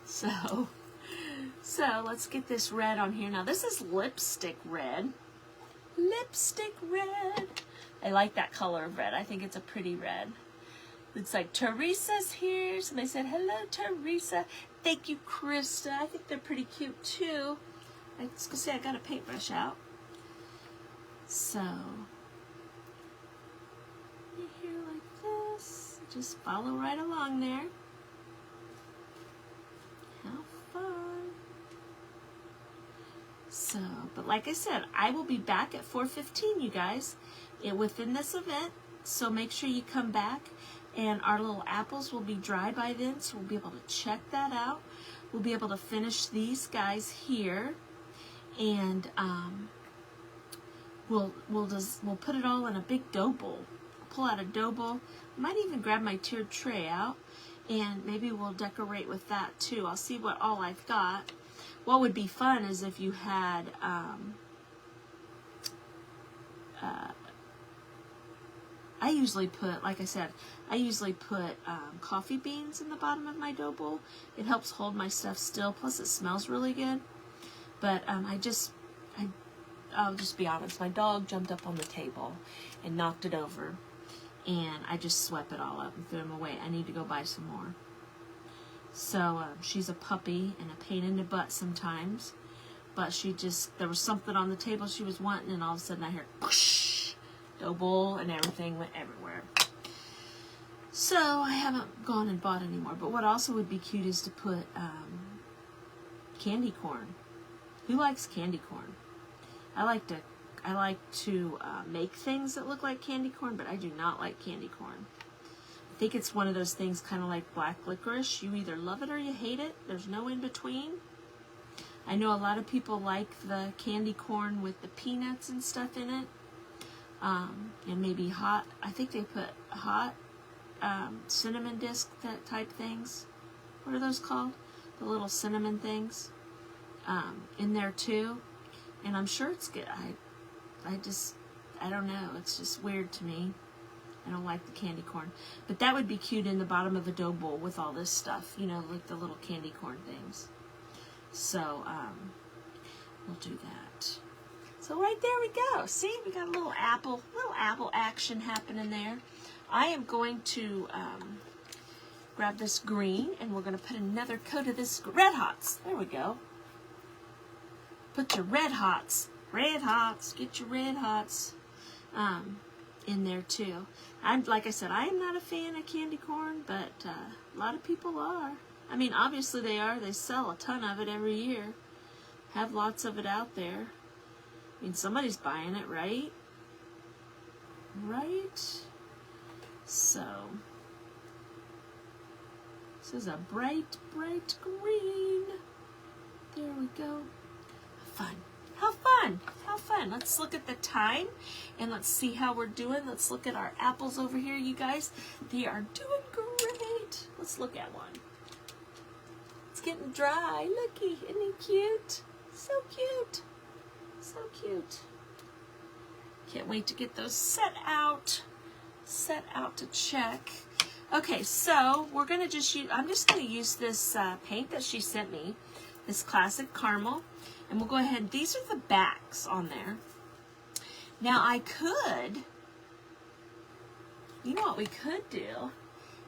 So let's get this red on here. Now this is lipstick red. Lipstick red. I like that color of red. I think it's a pretty red. It's like Teresa's here. Somebody said, hello, Teresa. Thank you, Krista. I think they're pretty cute too. I was gonna say I got a paintbrush out. So here like this. Just follow right along there. How fun. So, but like I said, I will be back at 4:15, you guys, within this event. So make sure you come back, and our little apples will be dry by then, so we'll be able to check that out. We'll be able to finish these guys here, and we'll put it all in a big dough bowl. I'll pull out a dough bowl. I might even grab my tiered tray out, and maybe we'll decorate with that too. I'll see what all I've got. What would be fun is if you had I usually put, like I said, coffee beans in the bottom of my dough bowl. It helps hold my stuff still, plus it smells really good. But I'll just be honest, my dog jumped up on the table and knocked it over, and I just swept it all up and threw them away. I need to go buy some more. So she's a puppy and a pain in the butt sometimes, but there was something on the table she was wanting, and all of a sudden I heard whoosh, dough bowl and everything went everywhere. So I haven't gone and bought any more. But what also would be cute is to put candy corn. Who likes candy corn? I like to make things that look like candy corn, but I do not like candy corn. I think it's one of those things kind of like black licorice. You either love it or you hate it. There's no in between. I know a lot of people like the candy corn with the peanuts and stuff in it. And maybe hot, I think they put hot cinnamon disc type things. What are those called? The little cinnamon things in there too. And I'm sure it's good. I don't know. It's just weird to me. I don't like the candy corn. But that would be cute in the bottom of a dough bowl with all this stuff, you know, like the little candy corn things. So, we'll do that. So right there we go. See, we got a little apple action happening there. I am going to grab this green, and we're going to put another coat of this Red Hots. There we go. Put your Red Hots. Red Hots. Get your Red Hots in there too. Like I said, I am not a fan of candy corn, but a lot of people are. I mean, obviously they are. They sell a ton of it every year. Have lots of it out there. I mean, somebody's buying it, right? Right? So, this is a bright, bright green. There we go. Fun. How fun. How fun. Let's look at the time and let's see how we're doing. Let's look at our apples over here, you guys. They are doing great. Let's look at one. It's getting dry. Looky, isn't he cute? So cute. So cute. Can't wait to get those set out to check. Okay, so we're going to just use, I'm just going to use this paint that she sent me, this Classic Caramel, and we'll go ahead, these are the backs on there. Now I could, you know what we could do,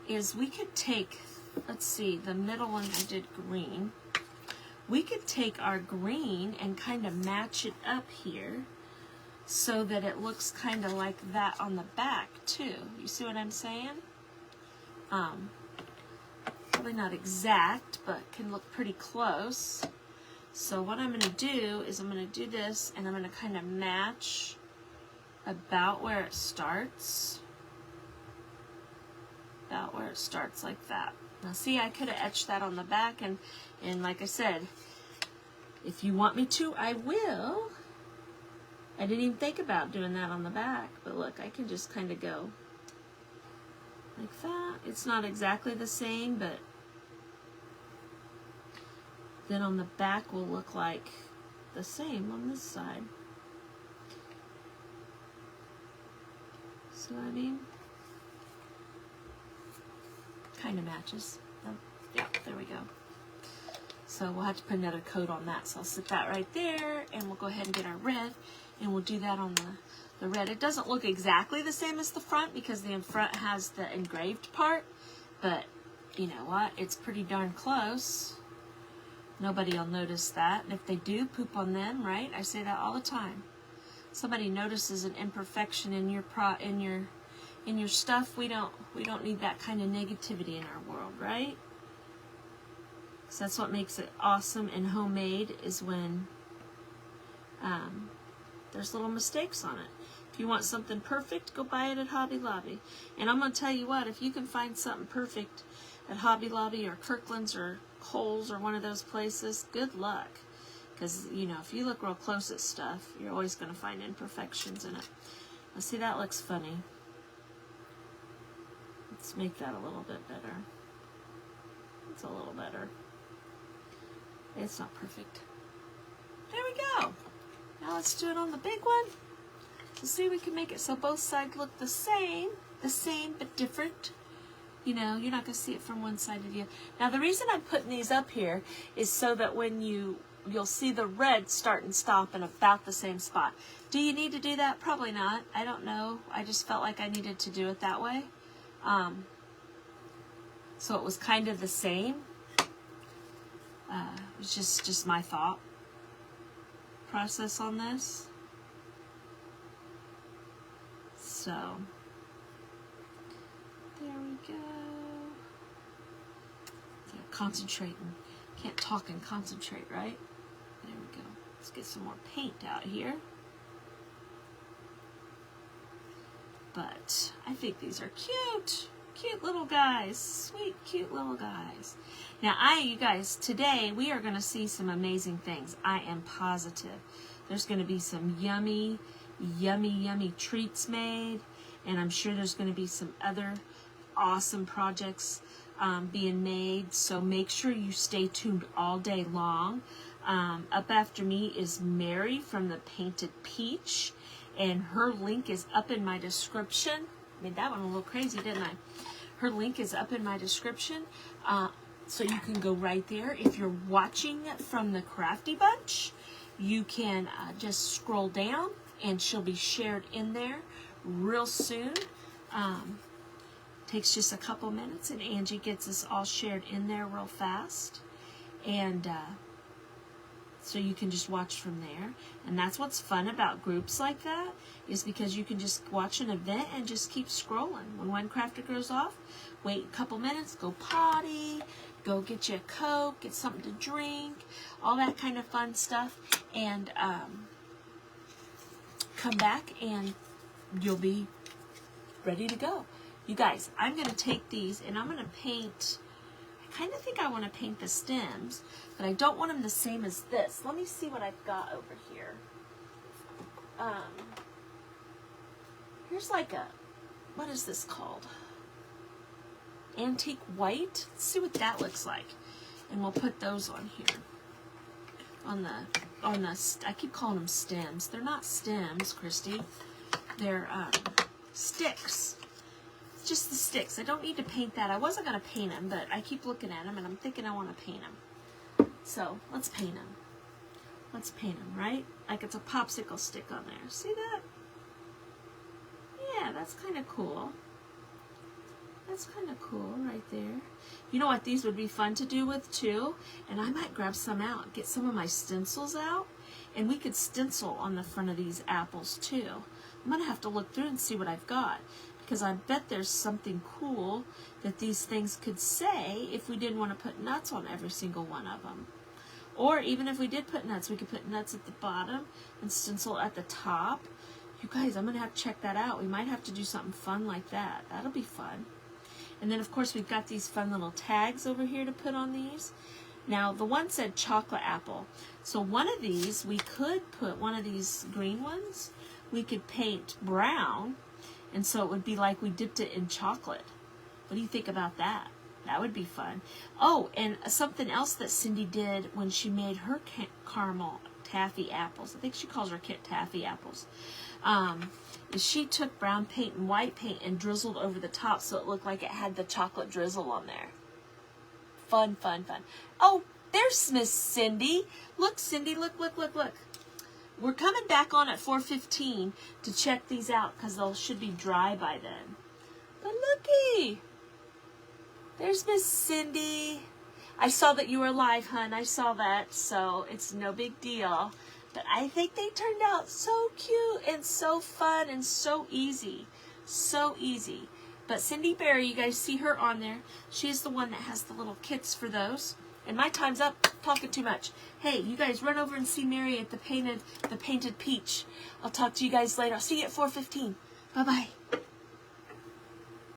is we could take, let's see, the middle one I did green. We could take our green and kind of match it up here. so that it looks kind of like that on the back too. You see what I'm saying? Probably not exact, but can look pretty close. So what I'm going to do is I'm going to do this, and I'm going to kind of match about where it starts. About where it starts, like that. Now see, I could have etched that on the back, and like I said, if you want me to, I will. I didn't even think about doing that on the back, but look, I can just kind of go like that. It's not exactly the same, but then on the back will look like the same on this side. So I mean, kind of matches. Oh, yeah, there we go. So we'll have to put another coat on that. So I'll set that right there, and we'll go ahead and get our red, and we'll do that on the red. It doesn't look exactly the same as the front because the front has the engraved part, but you know what? It's pretty darn close. Nobody will notice that, and if they do, poop on them, right? I say that all the time. Somebody notices an imperfection in your stuff, we don't need that kind of negativity in our world, right? So that's what makes it awesome and homemade, is when there's little mistakes on it. If you want something perfect, go buy it at Hobby Lobby. And I'm going to tell you what, if you can find something perfect at Hobby Lobby or Kirkland's or Kohl's or one of those places, good luck. Because, you know, if you look real close at stuff, you're always going to find imperfections in it. Now, see, that looks funny. Let's make that a little bit better. It's a little better. It's not perfect. There we go. Now let's do it on the big one. So see, we can make it so both sides look the same but different. You know, you're not going to see it from one side to the other. Now the reason I'm putting these up here is so that when you'll see the red start and stop in about the same spot. Do you need to do that? Probably not. I don't know. I just felt like I needed to do it that way. So it was kind of the same. It was just my thought process on this. So there we go. So concentrating. Can't talk and concentrate, right? There we go. Let's get some more paint out here. But I think these are cute. Cute little guys. Sweet, cute little guys. Now, you guys, today we are going to see some amazing things. I am positive. There's going to be some yummy, yummy, yummy treats made. And I'm sure there's going to be some other awesome projects being made. So make sure you stay tuned all day long. Up after me is Mary from the Painted Peach. And her link is up in my description. Made that one a little crazy, didn't I? Her link is up in my description. So you can go right there. If you're watching from the Crafty Bunch, you can just scroll down and she'll be shared in there real soon. Takes just a couple minutes and Angie gets us all shared in there real fast. And so you can just watch from there. And that's what's fun about groups like that, is because you can just watch an event and just keep scrolling. When one crafter goes off, wait a couple minutes, go potty, go get you a Coke, get something to drink, all that kind of fun stuff, and come back and you'll be ready to go. You guys, I'm going to take these and I'm going to paint. I kind of think I want to paint the stems, but I don't want them the same as this. Let me see what I've got over here. Here's like a, what is this called? Antique white. Let's see what that looks like. And we'll put those on here. On the, I keep calling them stems. They're not stems, Christy. They're sticks. Just the sticks. I don't need to paint that. I wasn't going to paint them, but I keep looking at them and I'm thinking I want to paint them. So let's paint them. Let's paint them, right? Like it's a popsicle stick on there. See that? Yeah, that's kind of cool. That's kind of cool right there. You know what these would be fun to do with too? And I might grab some out, get some of my stencils out, And we could stencil on the front of these apples too. I'm going to have to look through and see what I've got, because I bet there's something cool that these things could say if we didn't want to put nuts on every single one of them. Or even if we did put nuts, we could put nuts at the bottom and stencil at the top. You guys, I'm going to have to check that out. We might have to do something fun like that. That'll be fun. And then, of course, we've got these fun little tags over here to put on these. Now, the one said chocolate apple. So one of these, we could put one of these green ones. We could paint brown, and so it would be like we dipped it in chocolate. What do you think about that? That would be fun. Oh, and something else that Cindy did when she made her caramel taffy apples, I think she calls her Kit Taffy apples, is she took brown paint and white paint and drizzled over the top so it looked like it had the chocolate drizzle on there. Fun, fun, fun. Oh, there's Miss Cindy. Look, Cindy, look, look, look, look. We're coming back on at 4:15 to check these out because they should be dry by then. But looky. There's Miss Cindy. I saw that you were live, hun. I saw that, so it's no big deal. But I think they turned out so cute and so fun and so easy. So easy. But Cindy Berry, you guys see her on there. She's the one that has the little kits for those. And my time's up talking too much. Hey, you guys run over and see Mary at the Painted Peach. I'll talk to you guys later. I'll see you at 4:15. Bye-bye.